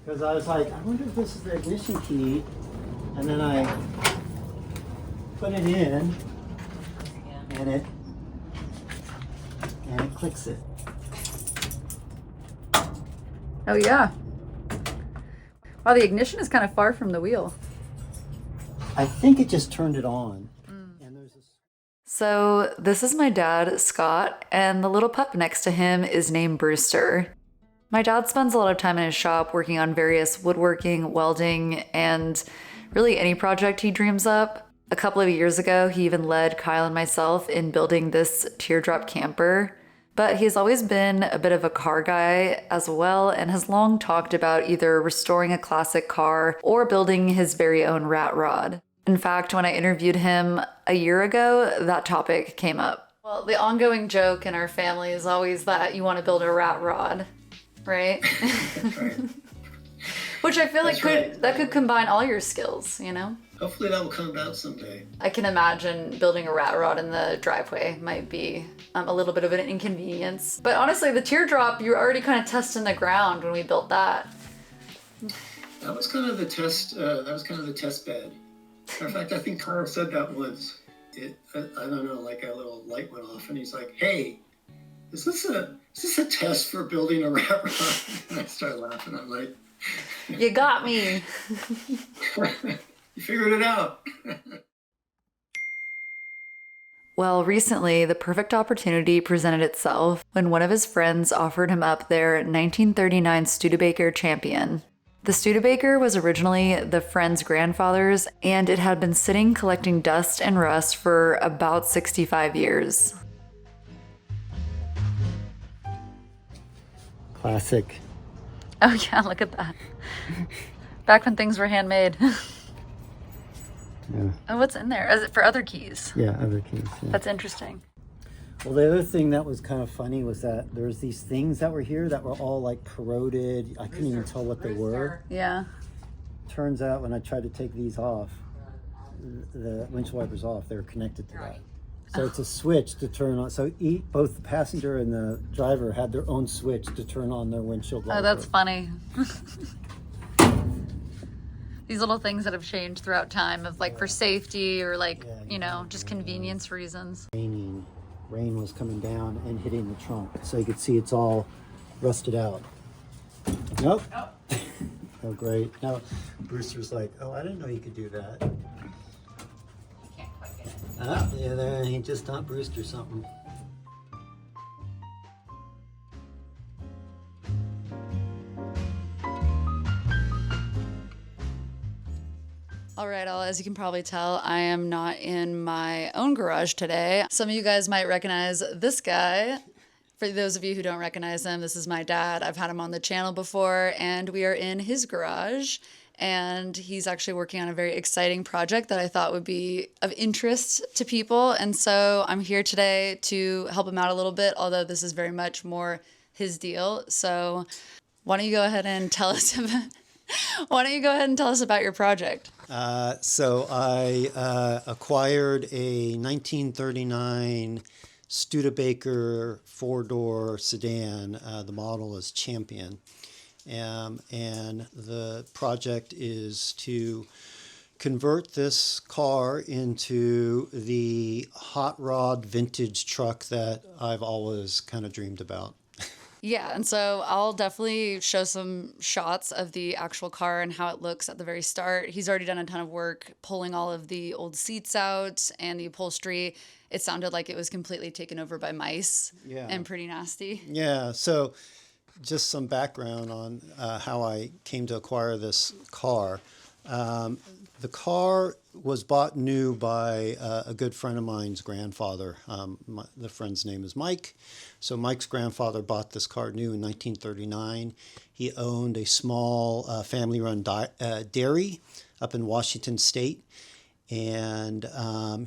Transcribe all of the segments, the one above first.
Because I was like, I wonder if this is the ignition key. And then I put it in, and it clicks it. Oh yeah. Wow, the ignition is kind of far from the wheel. I think it just turned it on. And there's this. So this is my dad, Scott, and the little pup next to him is named Brewster. My dad spends a lot of time in his shop working on various woodworking, welding, and really any project he dreams up. A couple of years ago, he even led Kyle and myself in building this teardrop camper. But he's always been a bit of a car guy as well and has long talked about either restoring a classic car or building his very own rat rod. In fact, when I interviewed him a year ago, that topic came up. Well, the ongoing joke in our family is always that you want to build a rat rod, right? Right. Which I feel like That's right. that could combine all your skills, you know? Hopefully that will come about someday. I can imagine building a rat rod in the driveway might be a little bit of an inconvenience. But honestly, the teardrop, you were already kind of testing the ground when we built that. That was kind of the test. That was kind of the test bed. Matter of fact, I think Kyle said that once. I don't know, like a little light went off, and he's like, "Hey, is this a test for building a rat rod?" And I started laughing. I'm like, You got me. "You figured it out." Well, recently, the perfect opportunity presented itself when one of his friends offered him up their 1939 Studebaker Champion. The Studebaker was originally the friend's grandfather's, and it had been sitting collecting dust and rust for about 65 years. Classic. Oh yeah, look at that. Back when things were handmade. Yeah. Oh, what's in there? Is it for other keys? Yeah, other keys. Yeah. That's interesting. Well, the other thing that was kind of funny was that there's these things that were here that were all like corroded. I couldn't even tell what they were. Yeah. Turns out when I tried to take these off, the windshield wipers off, they were connected to that. So it's a switch to turn on. So both the passenger and the driver had their own switch to turn on their windshield wiper. Oh, that's funny. These little things that have changed throughout time of like for safety or like, you know, just convenience reasons. Rain was coming down and hitting the trunk. So you could see it's all rusted out. Nope. Oh, great. Now, Brewster's like, oh, I didn't know you could do that. Can't quite get it. Yeah, there, he just taught Brewster something. All right, as you can probably tell, I am not in my own garage today. Some of you guys might recognize this guy. For those of you who don't recognize him, this is my dad. I've had him on the channel before, and we are in his garage. And he's actually working on a very exciting project that I thought would be of interest to people. And so I'm here today to help him out a little bit, although this is very much more his deal. So why don't you go ahead and tell us about your project? So I acquired a 1939 Studebaker four-door sedan. The model is Champion. And the project is to convert this car into the hot rod vintage truck that I've always kind of dreamed about. Yeah, and so I'll definitely show some shots of the actual car and how it looks at the very start. He's already done a ton of work pulling all of the old seats out and the upholstery. It sounded like it was completely taken over by mice and pretty nasty. Yeah, so just some background on how I came to acquire this car. The car was bought new by a good friend of mine's grandfather. The friend's name is Mike. So Mike's grandfather bought this car new in 1939. He owned a small family-run dairy up in Washington State. And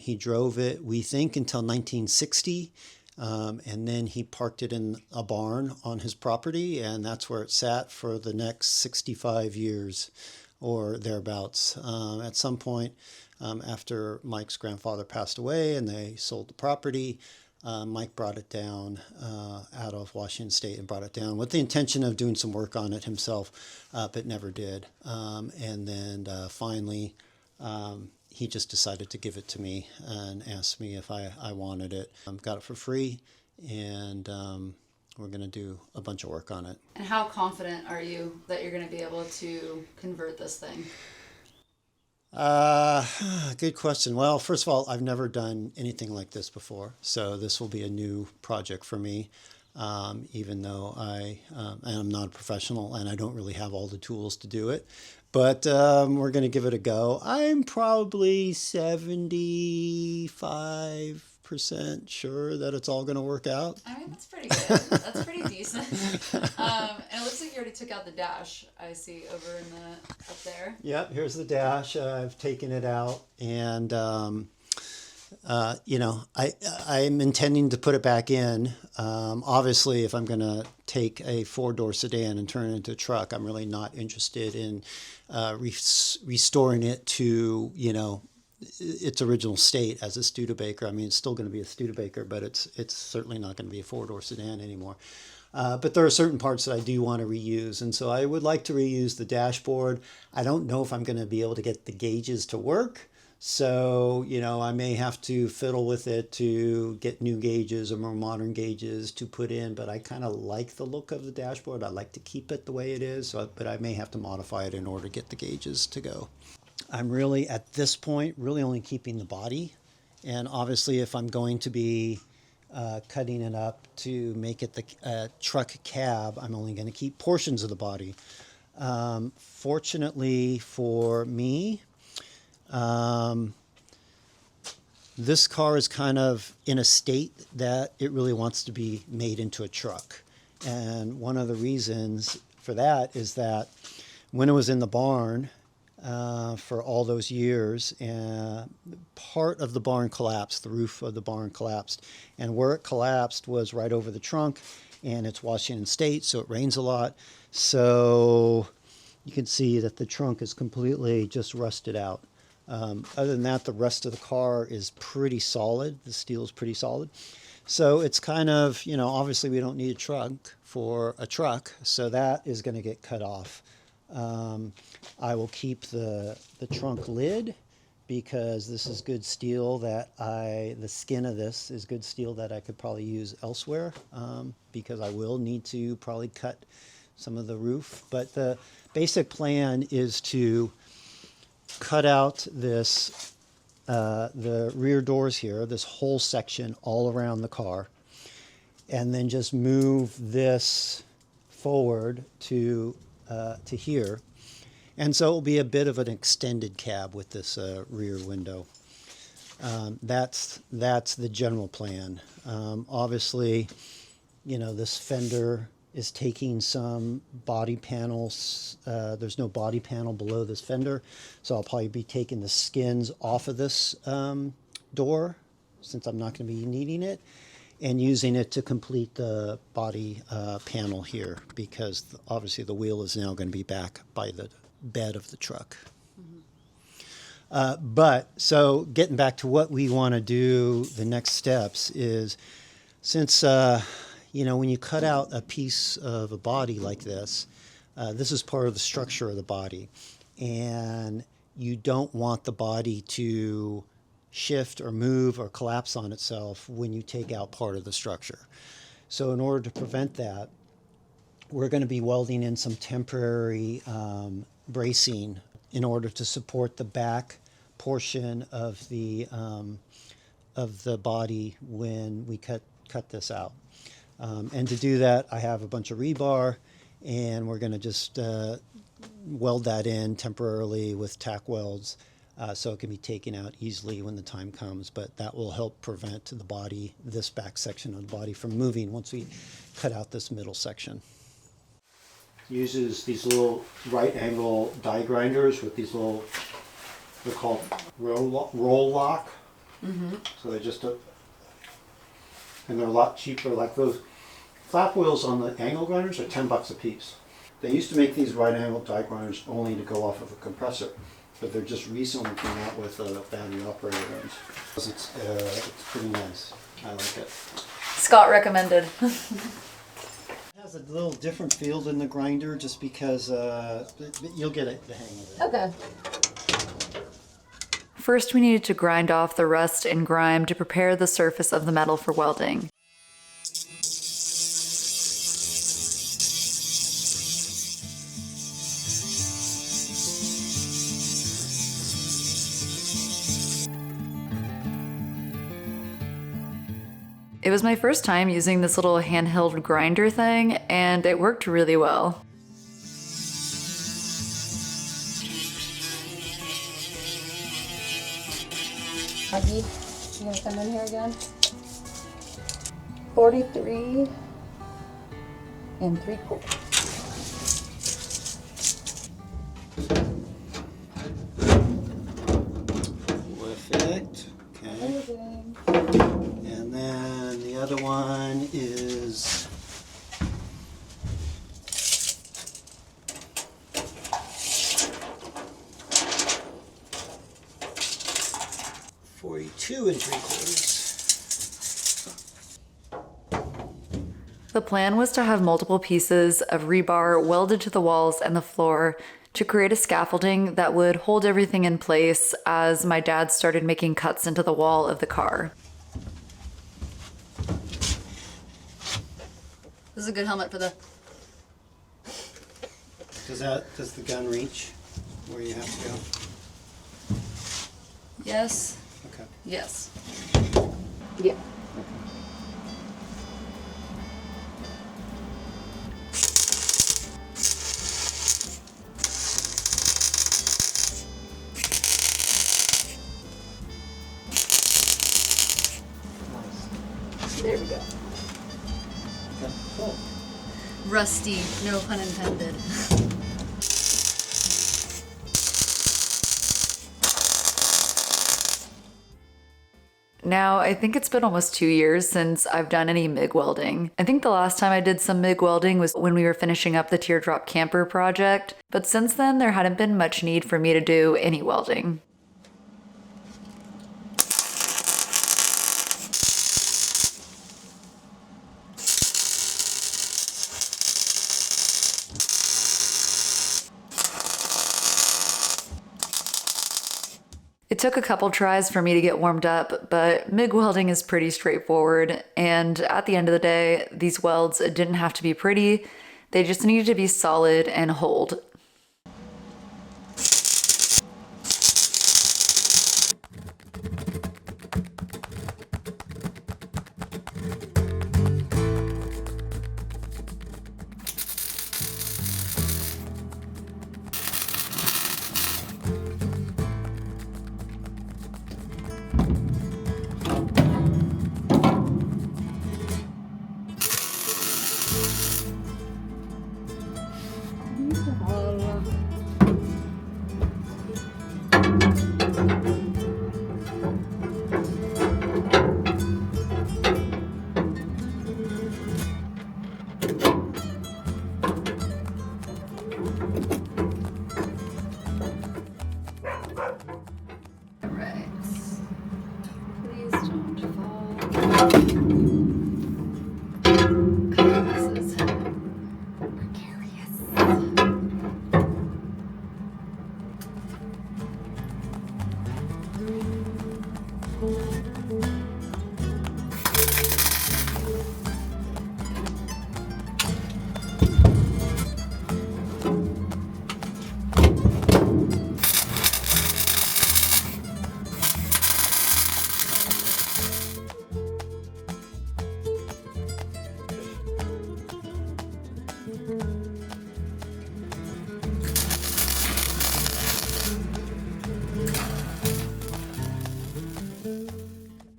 he drove it, we think, until 1960. And then he parked it in a barn on his property, and that's where it sat for the next 65 years or thereabouts. At some point after Mike's grandfather passed away and they sold the property, Mike brought it down out of Washington State and brought it down with the intention of doing some work on it himself, but never did. And then finally, he just decided to give it to me and asked me if I wanted it. Got it for free, and we're going to do a bunch of work on it. And how confident are you that you're going to be able to convert this thing? Good question. Well, first of all, I've never done anything like this before, so this will be a new project for me. Even though I am not a professional and I don't really have all the tools to do it, but we're going to give it a go. I'm probably 75% sure that it's all going to work out. I mean, that's pretty good. That's pretty decent. And it looks like you already took out the dash. I see over in the up there. Yep, here's the dash. I've taken it out, and I'm intending to put it back in. Obviously, if I'm going to take a four-door sedan and turn it into a truck, I'm really not interested in restoring it to, its original state as a Studebaker. I mean, it's still going to be a Studebaker, but it's certainly not going to be a four-door sedan anymore. But there are certain parts that I do want to reuse, and so I would like to reuse the dashboard. I don't know if I'm going to be able to get the gauges to work, so I may have to fiddle with it to get new gauges or more modern gauges to put in, but I kind of like the look of the dashboard. I like to keep it the way it is, but I may have to modify it in order to get the gauges to go. I'm really, at this point, really only keeping the body, and obviously if I'm going to be cutting it up to make it the truck cab, I'm only going to keep portions of the body. Fortunately for me, this car is kind of in a state that it really wants to be made into a truck. And one of the reasons for that is that when it was in the barn for all those years, part of the barn collapsed, the roof of the barn collapsed. And where it collapsed was right over the trunk, and it's Washington State, so it rains a lot. So you can see that the trunk is completely just rusted out. Other than that, the rest of the car is pretty solid. The steel is pretty solid. So it's kind of, obviously we don't need a trunk for a truck, so that is going to get cut off. I will keep the trunk lid because this is good steel the skin of this is good steel that I could probably use elsewhere, because I will need to probably cut some of the roof. But the basic plan is to cut out this, the rear doors here, this whole section all around the car, and then just move this forward to here. And so it will be a bit of an extended cab with this rear window. That's the general plan. Obviously, this fender is taking some body panels. There's no body panel below this fender, so I'll probably be taking the skins off of this door, since I'm not going to be needing it, and using it to complete the body panel here, because obviously the wheel is now going to be back by the bed of the truck. But so getting back to what we want to do, the next steps is, since when you cut out a piece of a body like this, this is part of the structure of the body, and you don't want the body to shift or move or collapse on itself when you take out part of the structure. So in order to prevent that, we're going to be welding in some temporary bracing in order to support the back portion of the body when we cut this out. And to do that, I have a bunch of rebar, and we're going to just weld that in temporarily with tack welds, so it can be taken out easily when the time comes. But that will help prevent the body, this back section of the body, from moving once we cut out this middle section. Uses these little right angle die grinders with these little, they're called roll lock. Mm-hmm. So they're just and they're a lot cheaper. Like those flap wheels on the angle grinders are $10 a piece. They used to make these right angle die grinders only to go off of a compressor. but they're just recently came out with battery operated ones. It's pretty nice. I like it. Scott recommended. It has a little different feel than the grinder, just because you'll get the hang of it. Okay. First, we needed to grind off the rust and grime to prepare the surface of the metal for welding. It was my first time using this little handheld grinder thing, and it worked really well. Maggie, you gonna come in here again? 43 3/4. Perfect. Okay. And then the other one is 42 3/4. The plan was to have multiple pieces of rebar welded to the walls and the floor to create a scaffolding that would hold everything in place as my dad started making cuts into the wall of the car. This is a good helmet for the. Does the gun reach where you have to go? Yes. Okay. Yes. Yeah. There we go. Okay. Cool. Rusty, no pun intended. Now, I think it's been almost 2 years since I've done any MIG welding. I think the last time I did some MIG welding was when we were finishing up the teardrop camper project, but since then there hadn't been much need for me to do any welding. It took a couple tries for me to get warmed up, but MIG welding is pretty straightforward, and at the end of the day, these welds didn't have to be pretty, they just needed to be solid and hold.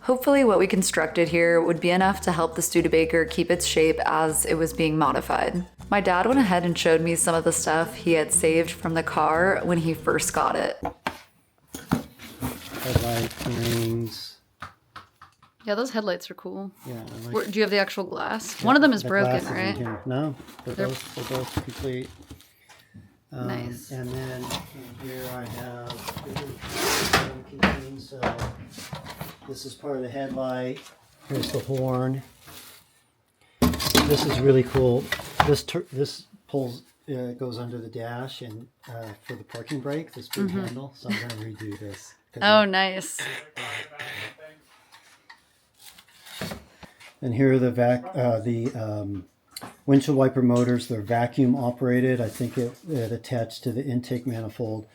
Hopefully what we constructed here would be enough to help the Studebaker keep its shape as it was being modified. My dad went ahead and showed me some of the stuff he had saved from the car when he first got it. Headlight rings. Yeah, those headlights are cool. Yeah. I like Do you have the actual glass? One of them is the broken, glasses in right? here. No, they're both complete. Nice. And then in here I have contains, this is part of the headlight. Here's the horn. This is really cool. This pulls goes under the dash and for the parking brake. This big handle. So I'm going to redo this. Oh, nice. And here are the windshield wiper motors. They're vacuum operated. I think it attached to the intake manifold.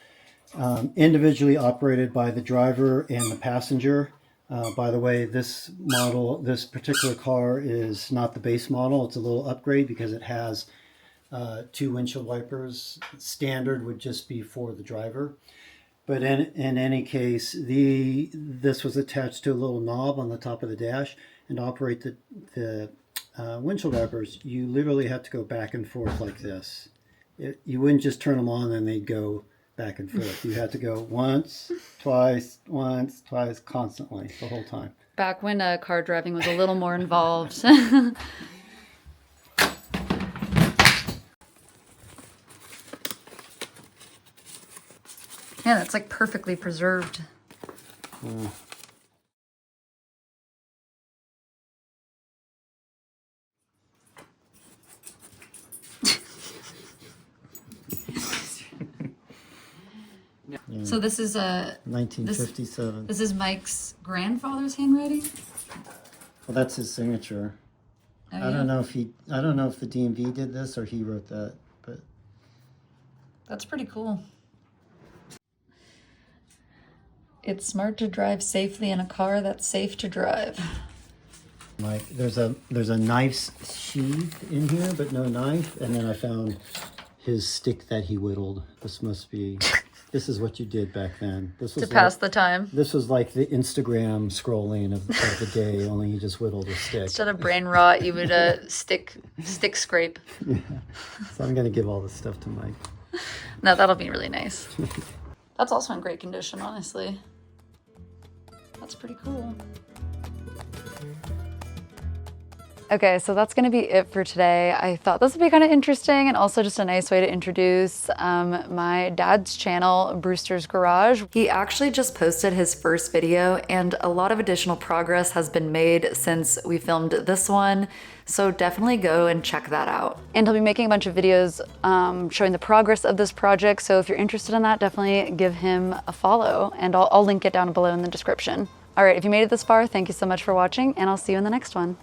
Individually operated by the driver and the passenger. By the way, this particular car is not the base model. It's a little upgrade because it has 2 windshield wipers. Standard would just be for the driver. But in any case, this was attached to a little knob on the top of the dash, and to operate the windshield wipers, you literally have to go back and forth like this. You wouldn't just turn them on and they'd go back and forth. You had to go once, twice, constantly the whole time. Back when car driving was a little more involved. Yeah, that's like perfectly preserved. So this is 1957. this is Mike's grandfather's handwriting. Well, that's his signature. Oh, I don't know if the DMV did this or he wrote that, but That's pretty cool. It's smart to drive safely in a car that's safe to drive. Mike, there's a knife sheath in here, but no knife. And then I found his stick that he whittled. This is what you did back then. This was To pass the time. This was like the Instagram scrolling of the day, only you just whittled a stick. Instead of brain rot, you would stick scrape. Yeah. So I'm gonna give all this stuff to Mike. No, that'll be really nice. That's also in great condition, honestly. That's pretty cool. Okay, so that's gonna be it for today. I thought this would be kind of interesting and also just a nice way to introduce my dad's channel, Brewster's Garage. He actually just posted his first video and a lot of additional progress has been made since we filmed this one. So definitely go and check that out. And he'll be making a bunch of videos showing the progress of this project. So if you're interested in that, definitely give him a follow and I'll link it down below in the description. All right, if you made it this far, thank you so much for watching and I'll see you in the next one.